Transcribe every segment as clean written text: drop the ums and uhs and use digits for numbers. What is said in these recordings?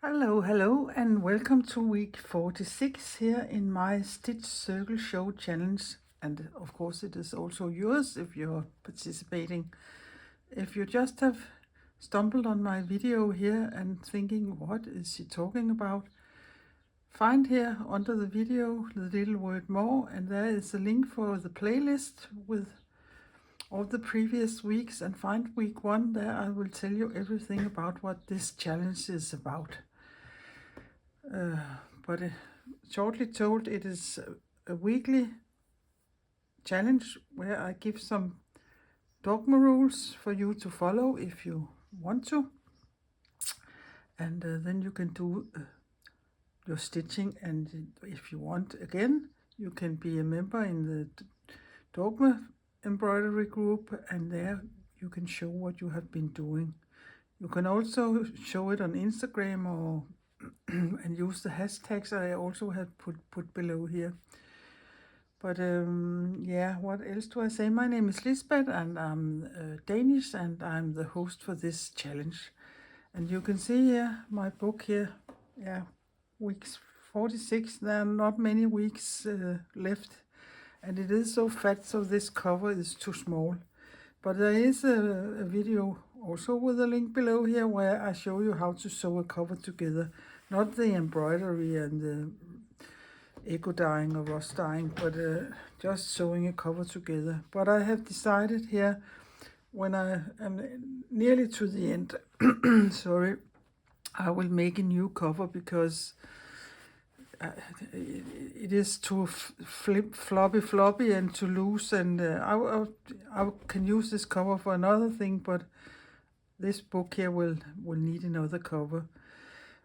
Hello, and welcome to week 46 here in my Stitch Circle Show challenge. And of course, it is also yours if you're participating. If you just have stumbled on my video here and thinking, what is she talking about? Find here under the video the little word more, and there is a link for the playlist with all the previous weeks, and find week 1. There I will tell you everything about what this challenge is about. But shortly told, it is a weekly challenge where I give some Dogma rules for you to follow if you want to, and then you can do your stitching. And if you want, again, you can be a member in the Dogma embroidery group, and there you can show what you have been doing. You can also show it on Instagram or and use the hashtags I also have put below here. But yeah, what else do I say? My name is Lisbeth, and I'm Danish, and I'm the host for this challenge. And you can see here my book here. Yeah, weeks 46. There are not many weeks left, and it is so fat, so this cover is too small. But there is a video also with a link below here where I show you how to sew a cover together. Not the embroidery and the eco dyeing or rust dyeing, but just sewing a cover together. But I have decided here, when I am nearly to the end, sorry, I will make a new cover because it is too floppy and too loose, and I can use this cover for another thing, but this book here will need another cover.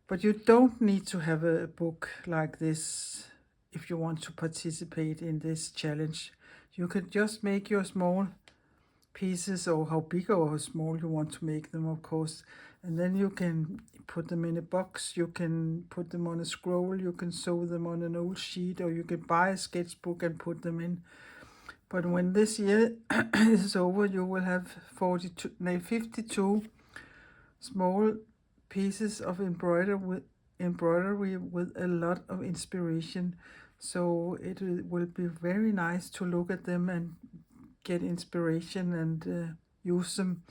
But you don't need to have a book like this if you want to participate in this challenge. You can just make your small pieces, or how big or how small you want to make them, of course. And then you can put them in a box, you can put them on a scroll, you can sew them on an old sheet, or you can buy a sketchbook and put them in. But when this year is over, you will have 52 small pieces of embroidery with a lot of inspiration. So it will be very nice to look at them and get inspiration and use them.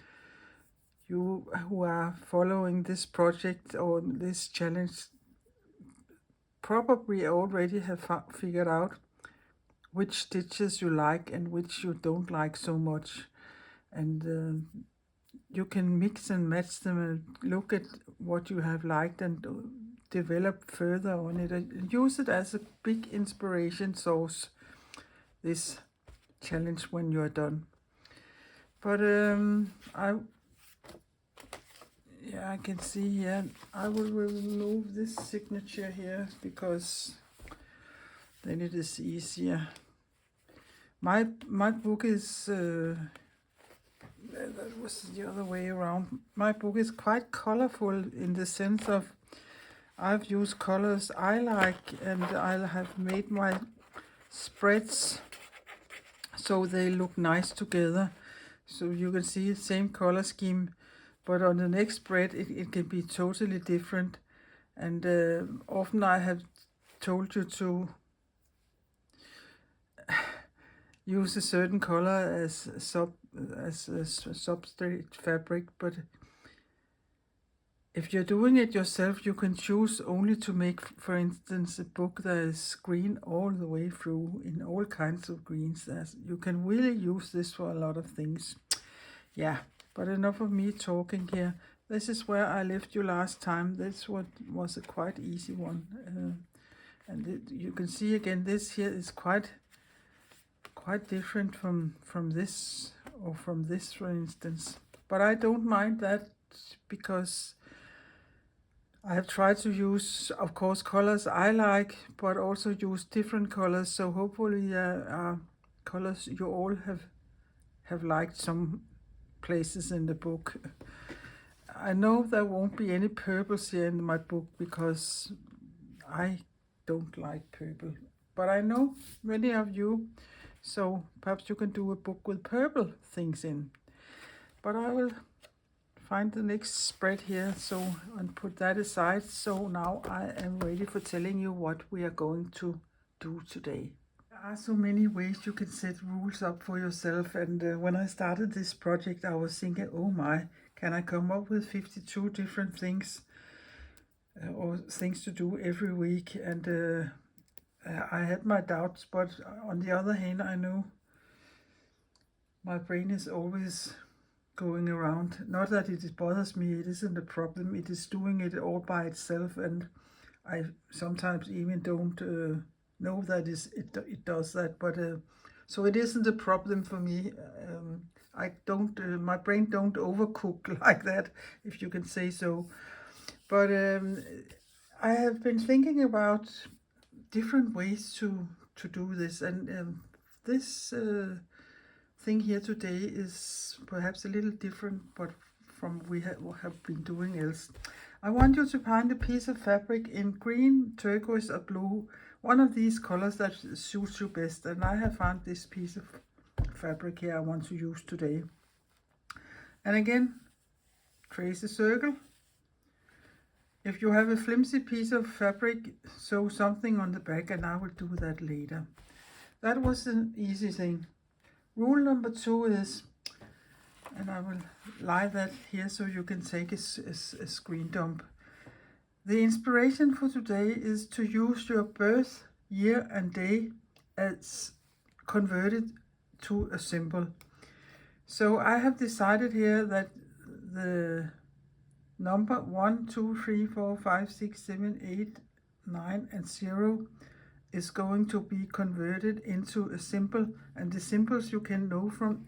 You who are following this project or this challenge probably already have figured out which stitches you like and which you don't like so much, and you can mix and match them and look at what you have liked and develop further on it and use it as a big inspiration source, this challenge, when you're done. But I can see here, I will remove this signature here because then it is easier. My book is that was the other way around. My book is quite colorful in the sense of I've used colors I like, and I have made my spreads so they look nice together. So you can see the same color scheme, but on the next spread it can be totally different. And often I have told you to use a certain color as a substrate fabric, but if you're doing it yourself, you can choose only to make, for instance, a book that is green all the way through, in all kinds of greens. You can really use this for a lot of things. Yeah, but enough of me talking here. This is where I left you last time. This was a quite easy one. And you can see again, this here is quite different from this, or from this, for instance. But I don't mind that, because I have tried to use, of course, colors I like, but also use different colors. So hopefully colors you all have liked some places in the book. I know there won't be any purples here in my book because I don't like purple, but I know many of you, so perhaps you can do a book with purple things in. But I will find the next spread here, so and put that aside. So now I am ready for telling you what we are going to do today. There are so many ways you can set rules up for yourself, and when I started this project I was thinking, oh my, can I come up with 52 different things or things to do every week? And I had my doubts, but on the other hand I know my brain is always going around. Not that it bothers me, it isn't a problem, it is doing it all by itself, and I sometimes even don't know that it does that, but so it isn't a problem for me. I don't, my brain don't overcook like that, if you can say so. But I have been thinking about different ways to do this, and this thing here today is perhaps a little different, but from we have been doing else. I want you to find a piece of fabric in green, turquoise or blue, one of these colors that suits you best, and I have found this piece of fabric here I want to use today. And again, trace a circle. If you have a flimsy piece of fabric, sew something on the back, and I will do that later. That was an easy thing. Rule number 2 is, and I will lie that here so you can take a screen dump. The inspiration for today is to use your birth year and day as converted to a symbol. So I have decided here that the number 1, 2, 3, 4, 5, 6, 7, 8, 9 and 0 is going to be converted into a symbol, and the symbols you can know from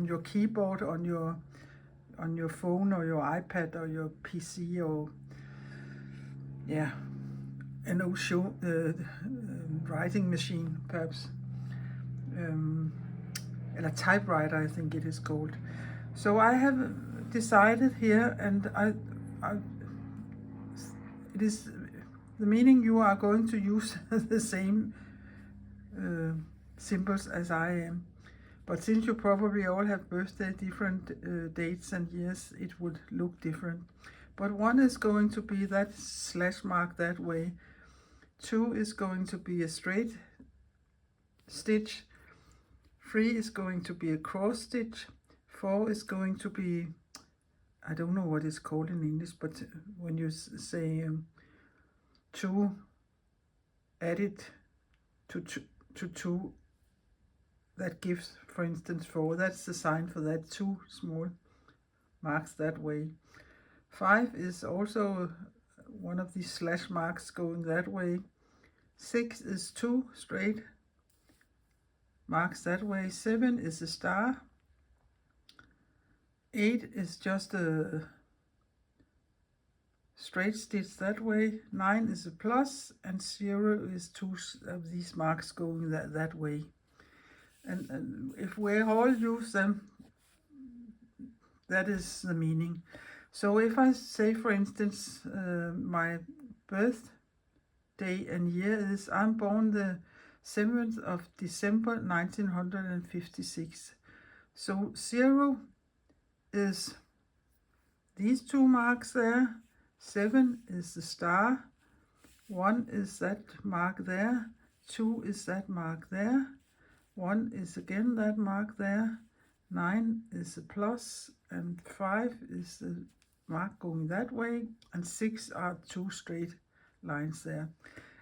your keyboard on your phone or your iPad or your PC, or yeah, an old writing machine perhaps, and a typewriter I think it is called. So I have decided here, and it is the meaning you are going to use the same symbols as I am. But since you probably all have birthday different dates and years, it would look different. But 1 is going to be that slash mark that way. 2 is going to be a straight stitch. 3 is going to be a cross stitch. 4 is going to be, I don't know what it's called in English, but when you say 2 added to 2, that gives, for instance, 4. That's the sign for that, 2 small marks that way. 5 is also one of these slash marks going that way. 6 is 2 straight marks that way. 7 is a star. 8 is just a straight stitch that way. 9 is a plus, and 0 is 2 of these marks going that way. And if we all use them, that is the meaning. So if I say, for instance, my birthday and year is, I'm born the 7th of December 1956. So 0 is these 2 marks there, 7 is the star, 1 is that mark there, 2 is that mark there, 1 is again that mark there, 9 is a plus, and 5 is the mark going that way, and 6 are 2 straight lines there.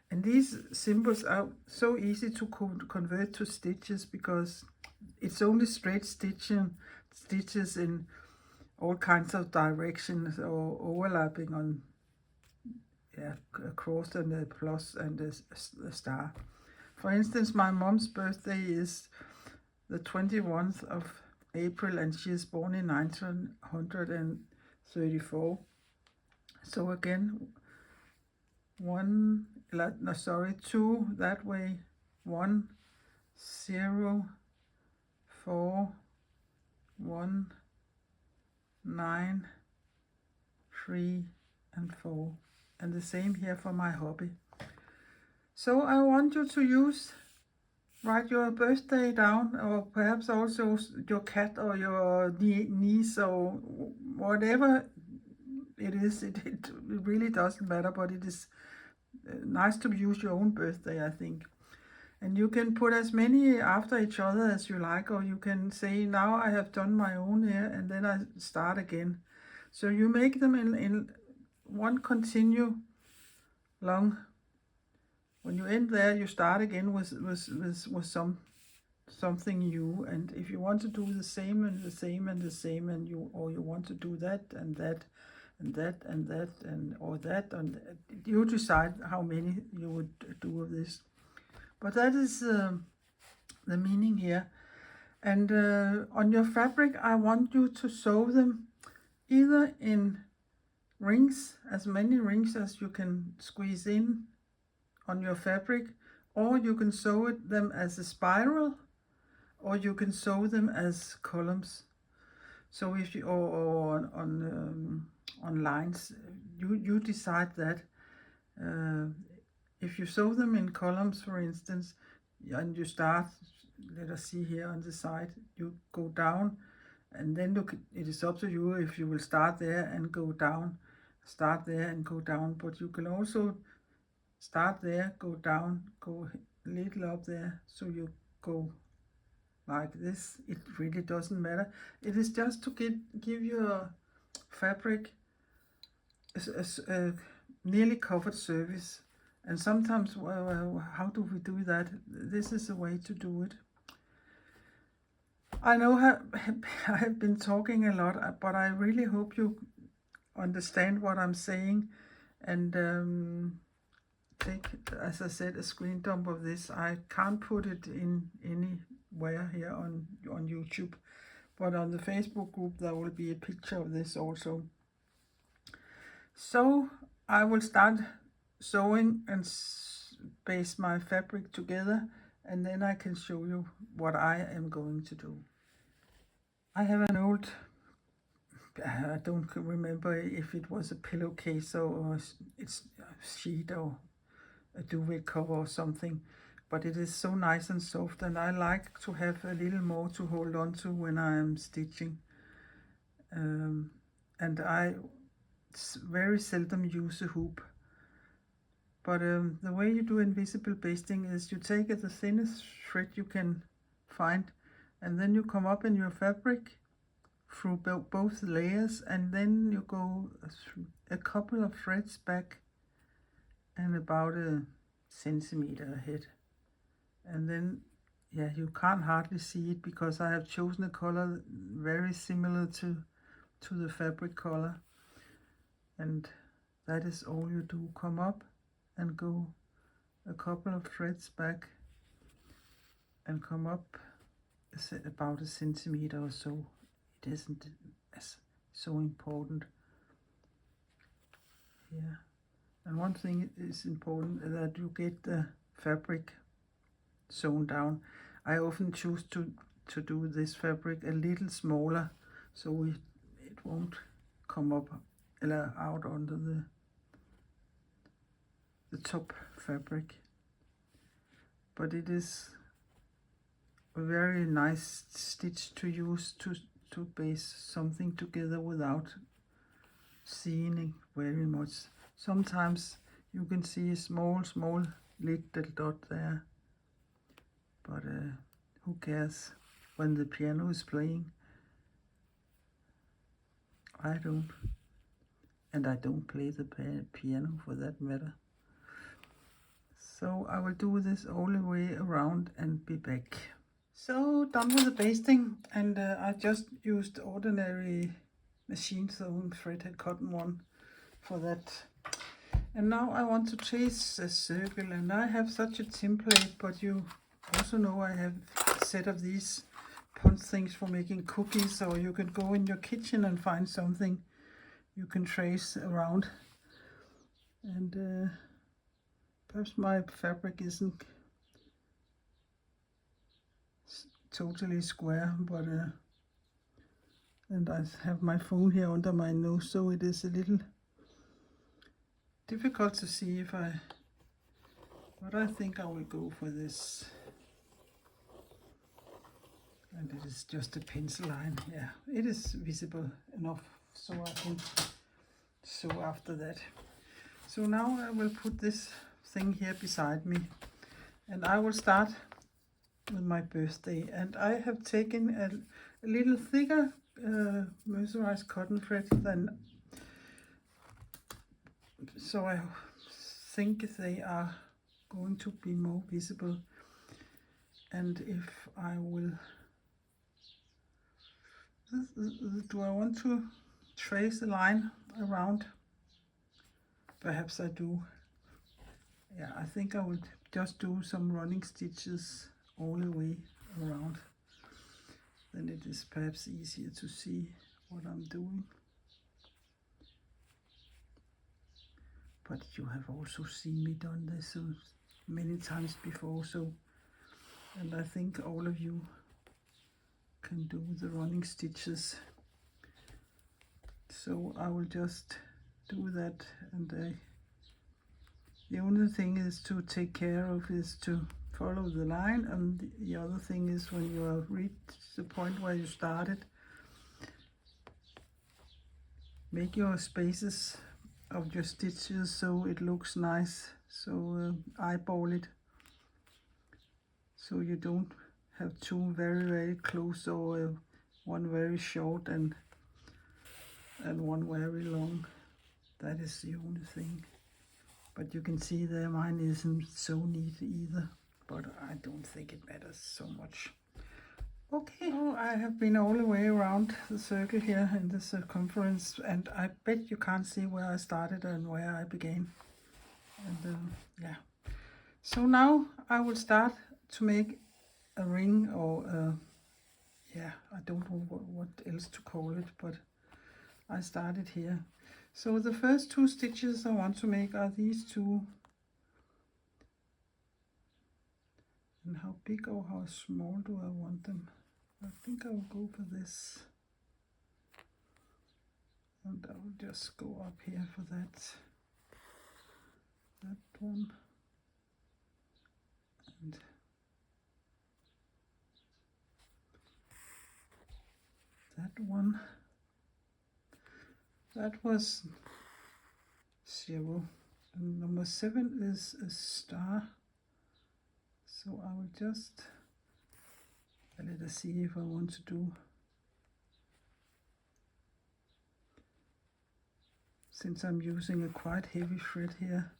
And these symbols are so easy to convert to stitches, because it's only straight stitches in all kinds of directions, or overlapping on, yeah, a cross and a plus and a star. For instance, my mom's birthday is the 21st of April, and she is born in 1934. So again, 2 that way, 1, 0, 4, 1, 9, 3 and 4, and the same here for my hobby. So I want you to use Write your birthday down, or perhaps also your cat or your niece or whatever it is. It really doesn't matter, but it is nice to use your own birthday, I think. And you can put as many after each other as you like, or you can say, now I have done my own here, and then I start again. So you make them in one continue long. When you end there, you start again with something new. And if you want to do the same and the same and the same, and you want to do that and that and that and that and or that, and you decide how many you would do of this. But that is the meaning here. And on your fabric, I want you to sew them either in rings, as many rings as you can squeeze in on your fabric, or you can sew them as a spiral, or you can sew them as columns. So if you or on lines, you decide that. If you sew them in columns, for instance, and you start, let us see here on the side, you go down, and then look, it is up to you if you will start there and go down, start there and go down. But you can also start there, go down, go a little up there, so you go like this. It really doesn't matter. It is just to give your fabric a nearly covered surface. And sometimes, well, how do we do that? This is a way to do it. I know I have been talking a lot, but I really hope you understand what I'm saying. And take, as I said, a screen dump of this. I can't put it in anywhere here on YouTube, but on the Facebook group there will be a picture of this also. So I will start sewing and baste my fabric together, and then I can show you what I am going to do. I have an old, I don't remember if it was a pillowcase or it's a sheet or a duvet cover or something, but it is so nice and soft, and I like to have a little more to hold on to when I am stitching. And I very seldom use a hoop. But the way you do invisible basting is you take the thinnest thread you can find, and then you come up in your fabric through both layers, and then you go through a couple of threads back and about a centimeter ahead. And then, yeah, you can't hardly see it because I have chosen a color very similar to the fabric color. And that is all you do. Come up and go a couple of threads back and come up about a centimeter or so. It isn't so important. Yeah. And one thing is important, that you get the fabric sewn down. I often choose to do this fabric a little smaller, so it won't come up out under the top fabric. But it is a very nice stitch to use to baste something together without seeing it very much. Sometimes you can see a small little dot there, but who cares when the piano is playing? I don't, and I don't play the piano for that matter. So I will do this all the way around and be back. So done with the basting, and I just used ordinary machine sewn threaded cotton one for that. And now I want to trace a circle, and I have such a template, but you also know I have a set of these punch things for making cookies, or you can go in your kitchen and find something you can trace around. And perhaps my fabric isn't totally square, but and I have my phone here under my nose, so it is a little difficult to see if but I think I will go for this. and it is just a pencil line. Yeah, it is visible enough so I can sew after that. So now I will put this thing here beside me, and I will start with my birthday. And I have taken a little thicker mercerized cotton thread than, so I think they are going to be more visible. And if I will, do I want to trace a line around? Perhaps I do. Yeah, I think I would just do some running stitches all the way around. Then it is perhaps easier to see what I'm doing. But you have also seen me done this so many times before, so, and I think all of you can do the running stitches. So I will just do that, and the only thing is to take care of is to follow the line, and the other thing is when you have reached the point where you started, make your spaces of your stitches so it looks nice. So eyeball it, so you don't have two very close, or one very short and one very long. That is the only thing. But you can see there mine isn't so neat either, but I don't think it matters so much. Okay, so I have been all the way around the circle here in the circumference, and I bet you can't see where I started and where I began. And yeah, so now I will start to make a ring, or yeah, I don't know what else to call it, but I started here. So the first two stitches I want to make are these two. And how big or how small do I want them? I think I will go for this. And I will just go up here for that one. And that one. That was 0. And number 7 is a star. So I will just, let us see if I want to do, since I'm using a quite heavy thread here.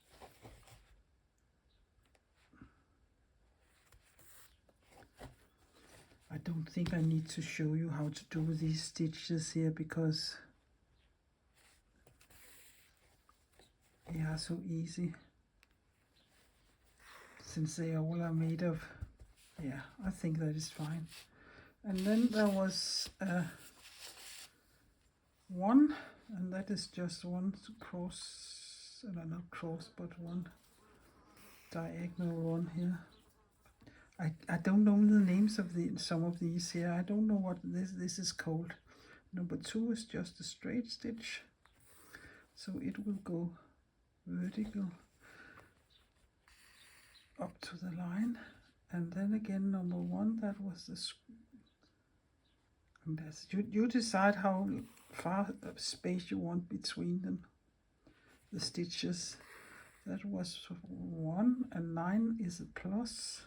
I don't think I need to show you how to do these stitches here, because they are so easy, since they all are made of, yeah, I think that is fine. And then there was 1, and that is just one cross, not cross, but one diagonal one here. I don't know the names of some of these here. I don't know what this is called. Number 2 is just a straight stitch, so it will go vertical up to the line. And then again, number 1, that was the, and that's, you decide how far space you want between them, the stitches. That was 1, and 9 is a plus.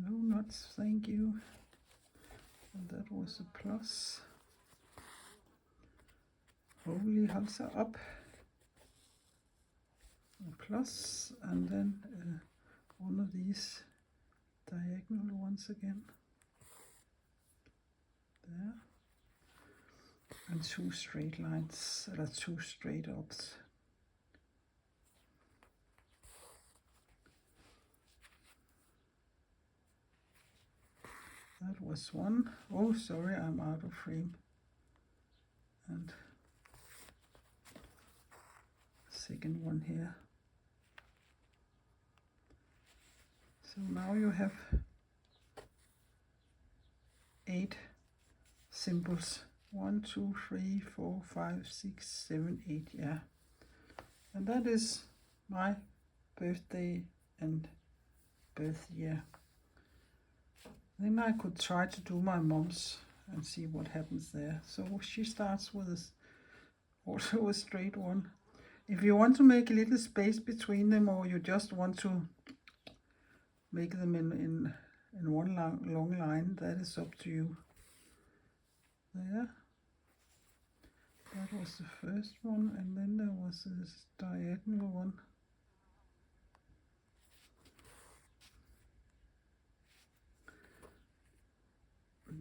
No knots, thank you. And that was a plus. Holy halser up. A plus, and then one of these diagonal ones again. There. And 2 straight lines, 2 straight ups. That was 1. Oh, sorry, I'm out of frame. And second one here. So now you have 8 symbols 1, 2, 3, 4, 5, 6, 7, 8, yeah. And that is my birthday and birth year. Then I could try to do my mom's and see what happens there. So she starts with also a straight one. If you want to make a little space between them, or you just want to make them in one long line, that is up to you. There. That was the first one, and then there was this diagonal one.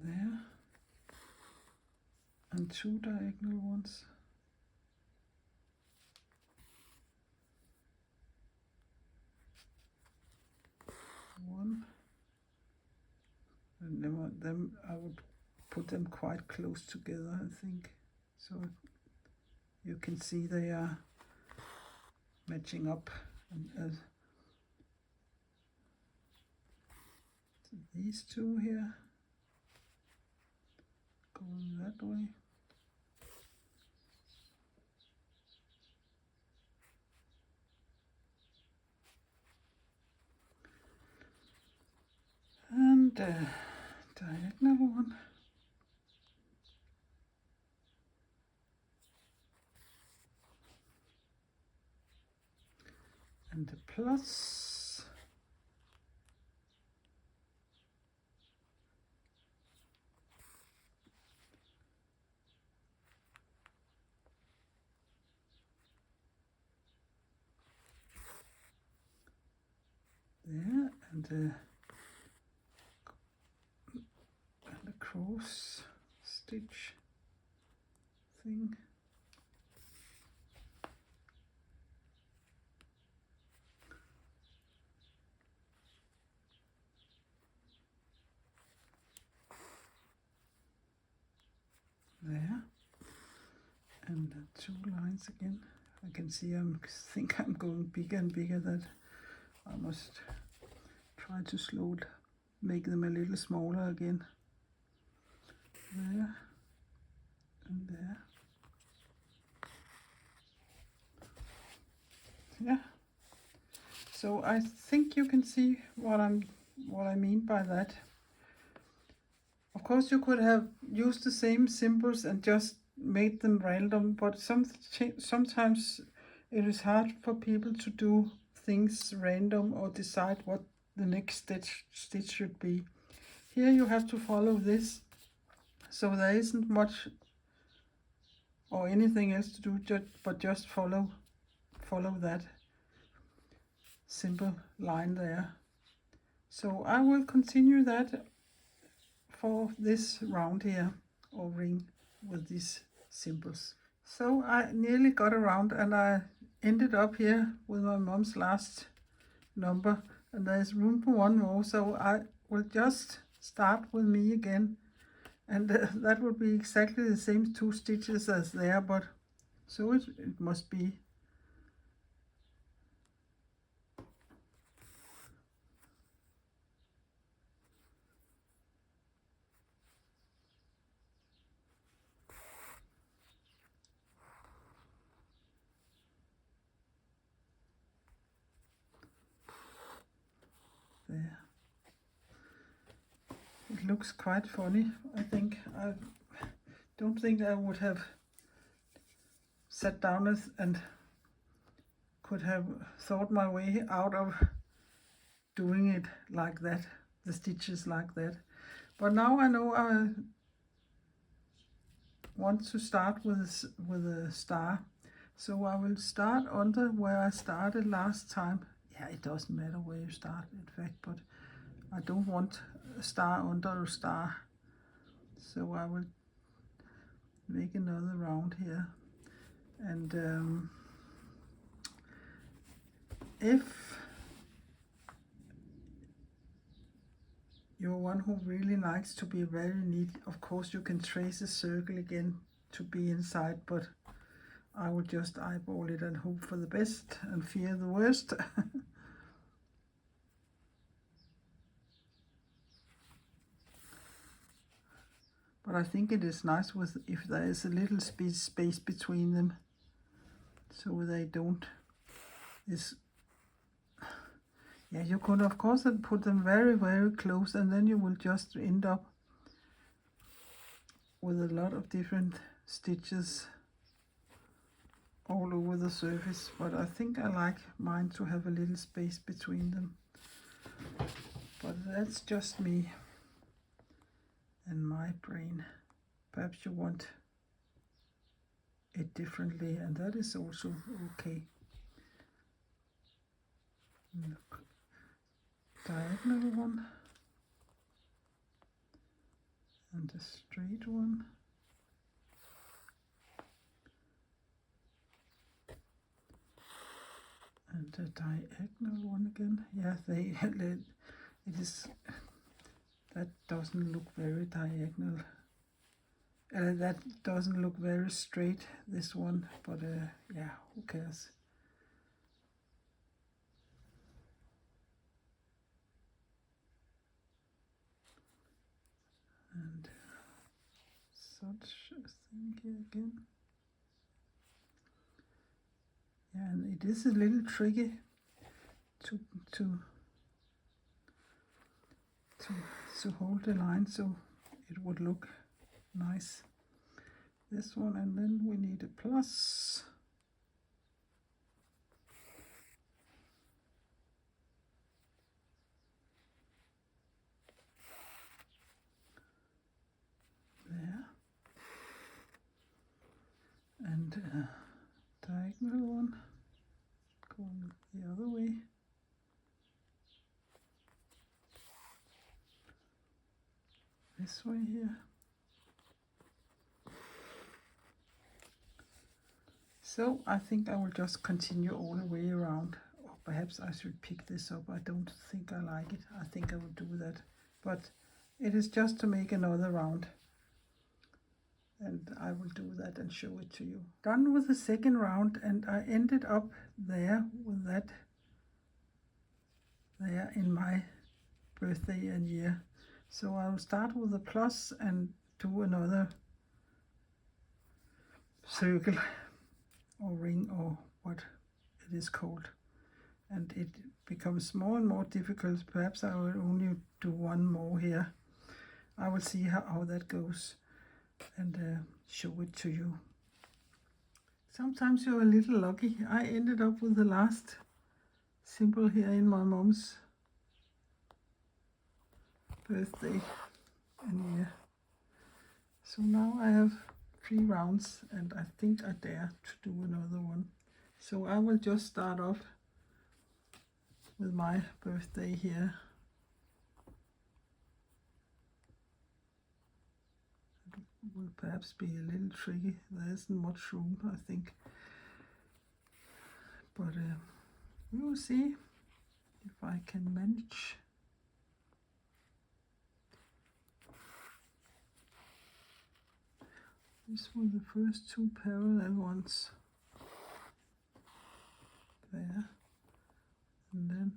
There. And 2 diagonal ones. One. And then I would put them quite close together, I think. So you can see they are matching up. And these two here going that way. And diagonal one. And the plus. There, and the cross stitch thing. There, and the 2 lines again. I can see think I'm going bigger and bigger, that I must try to make them a little smaller again. There and there. Yeah. So I think you can see what I mean by that. Of course, you could have used the same symbols and just made them random, but sometimes it is hard for people to do things random or decide what the next stitch should be. Here you have to follow this, so there isn't much or anything else to do, but just follow that simple line there. So I will continue that for this round here, or ring, with these symbols. So I nearly got around, and I ended up here with my mom's last number, and there's room for one more, so I will just start with me again, and that would be exactly the same 2 stitches as there, but so it must be. There. It looks quite funny, I think. I don't think I would have sat down and could have thought my way out of doing it like that, the stitches like that. But now I know I want to start with a star. So I will start under where I started last time. Yeah, it doesn't matter where you start, in fact, but I don't want a star under a star. So I will make another round here. And if you're one who really likes to be very neat, of course you can trace a circle again to be inside, but I would just eyeball it and hope for the best and fear the worst. but I think it is nice with if there is a little space between them, so they don't. Yeah, you could of course put them very, very close, and then you will just end up with a lot of different stitches all over the surface, but I think I like mine to have a little space between them. But that's just me and my brain. Perhaps you want it differently, and that is also okay. Look, diagonal one and a straight one. And a diagonal one again. Yeah, it is, that doesn't look very diagonal. That doesn't look very straight, this one, but yeah, who cares? And such a thing here again. Yeah, and it is a little tricky to hold the line so it would look nice. This one, and then we need a plus. There. And a diagonal one going the other way. This way here. So I think I will just continue all the way around, or perhaps I should pick this up. I don't think I like it. I think I will do that, but it is just to make another round, and I will do that and show it to you. Done with the second round, and I ended up there with that there in my birthday and year. So I will start with a plus and do another circle or ring or what it is called, and it becomes more and more difficult. Perhaps I will only do one more here. I will see how that goes and show it to you. Sometimes you're a little lucky. I ended up with the last symbol here in my mom's birthday and year. So now I have 3 rounds, and I think I dare to do another one. So I will just start off with my birthday here. It will perhaps be a little tricky. There isn't much room, I think. But we will see if I can manage. These were the first 2 parallel ones there, and then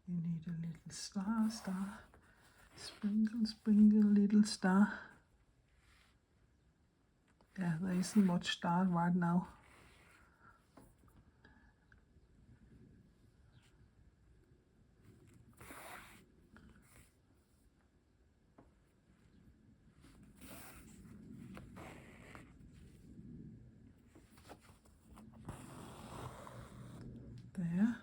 we need a little star, sprinkle, sprinkle, little star. Yeah, there isn't much star right now. There,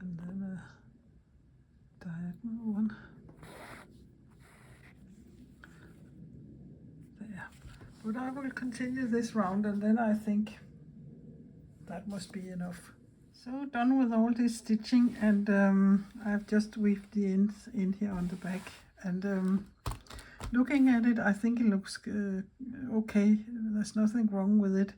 and then a diagonal one there. But I will continue this round, and then I think that must be enough. So done with all this stitching, and I've just weaved the ends in here on the back, and looking at it, I think it looks okay. There's nothing wrong with it.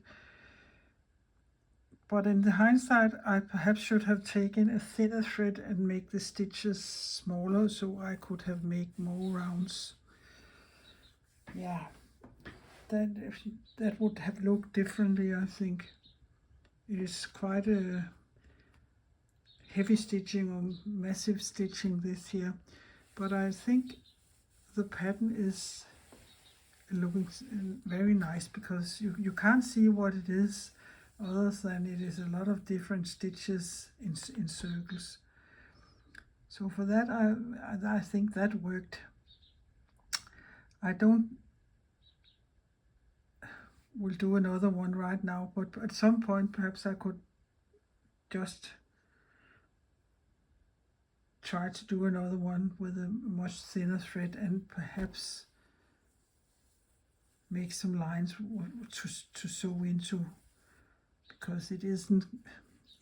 But in the hindsight, I perhaps should have taken a thinner thread and make the stitches smaller, so I could have made more rounds. Yeah, that would have looked differently, I think. It is quite a heavy stitching or massive stitching this here, but I think the pattern is looking very nice, because you can't see what it is other than it is a lot of different stitches in circles. So for that I think that worked. I will do another one right now, but at some point perhaps I could just try to do another one with a much thinner thread and perhaps make some lines to sew into, because it isn't,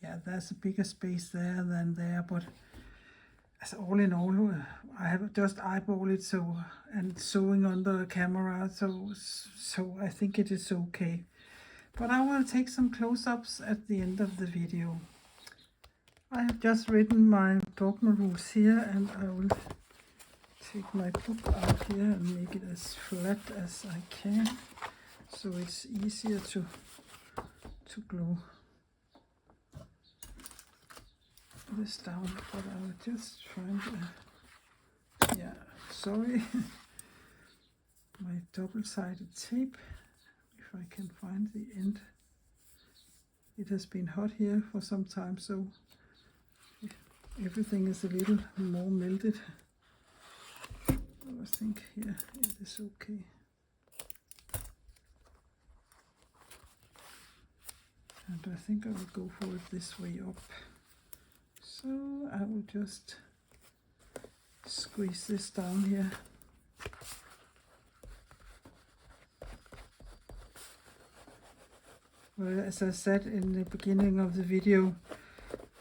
yeah, there's a bigger space there than there, but as all in all, I have just eyeballed it and sewing under camera, so I think it is okay. But I will take some close-ups at the end of the video. I have just written my Dogma Rules here, and I will take my book out here and make it as flat as I can, so it's easier to glue this down. But I will just find sorry, my double-sided tape, if I can find the end. It has been hot here for some time, so everything is a little more melted. I think here it is okay. And I think I will go for it this way up. So I will just squeeze this down here. Well, as I said in the beginning of the video,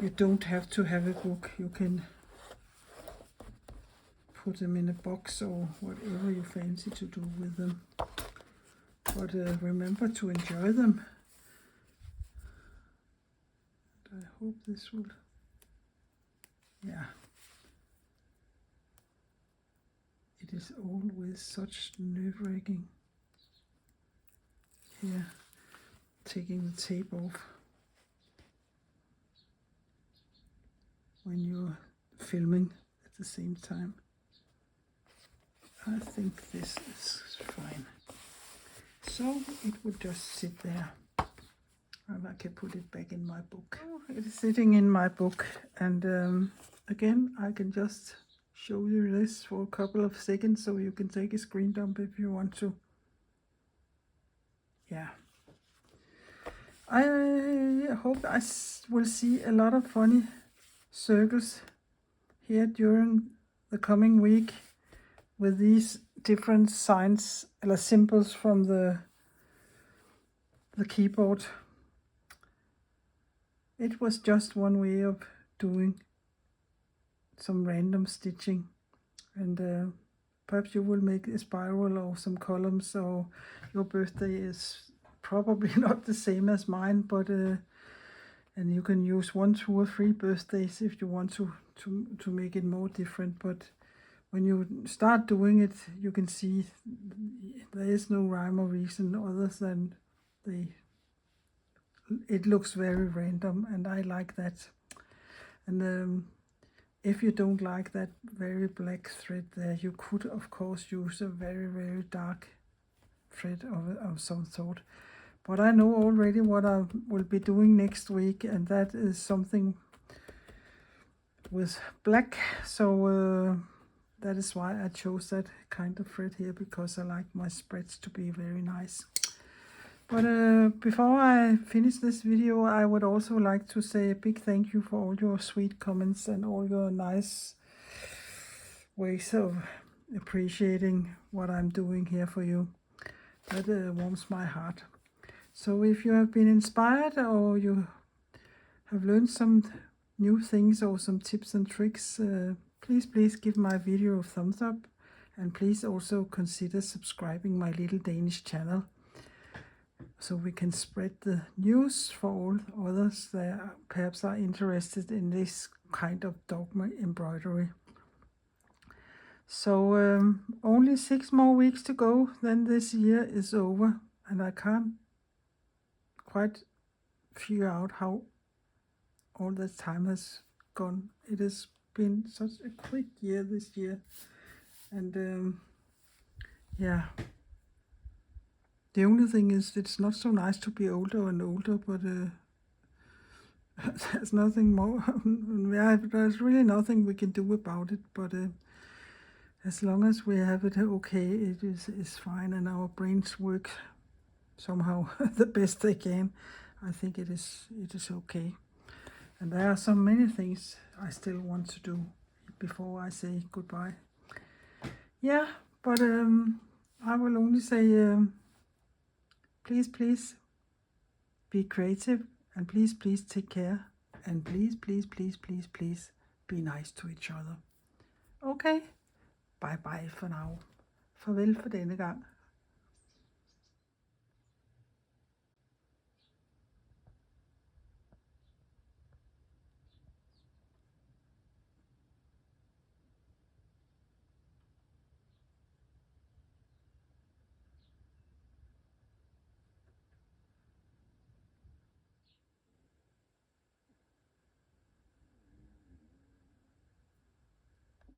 you don't have to have a book. You can put them in a box or whatever you fancy to do with them. But remember to enjoy them. And I hope this will, yeah. It is always such nerve-wracking here, taking the tape off when you're filming at the same time. I think this is fine. So it will just sit there, and I can put it back in my book. Oh, it is sitting in my book, and again I can just show you this for a couple of seconds, so you can take a screen dump if you want to. Yeah. I hope I will see a lot of funny circles here during the coming week with these different signs or symbols from the keyboard. It was just one way of doing some random stitching, and perhaps you will make a spiral or some columns, or your birthday is probably not the same as mine, but and you can use 1, 2 or 3 birthdays if you want to make it more different. But when you start doing it, you can see there is no rhyme or reason other than it looks very random, and I like that. And if you don't like that very black thread there, you could of course use a very, very dark thread of some sort. But I know already what I will be doing next week, and that is something with black. So that is why I chose that kind of thread here, because I like my spreads to be very nice. But before I finish this video, I would also like to say a big thank you for all your sweet comments and all your nice ways of appreciating what I'm doing here for you. That warms my heart. So if you have been inspired, or you have learned some new things or some tips and tricks, please give my video a thumbs up, and please also consider subscribing my little Danish channel, so we can spread the news for all others that perhaps are interested in this kind of dogma embroidery. So only 6 more weeks to go, then this year is over, and I can't quite figure out how all that time has gone. It has been such a quick year this year, and yeah, The only thing is it's not so nice to be older and older, but there's nothing more. There's really nothing we can do about it, but as long as we have it okay, it is fine, and our brains work somehow the best they can. I think it is okay. And there are so many things I still want to do before I say goodbye. Yeah, but I will only say please be creative, and please take care, and please be nice to each other. Okay, bye for now. Farvel for denne gang.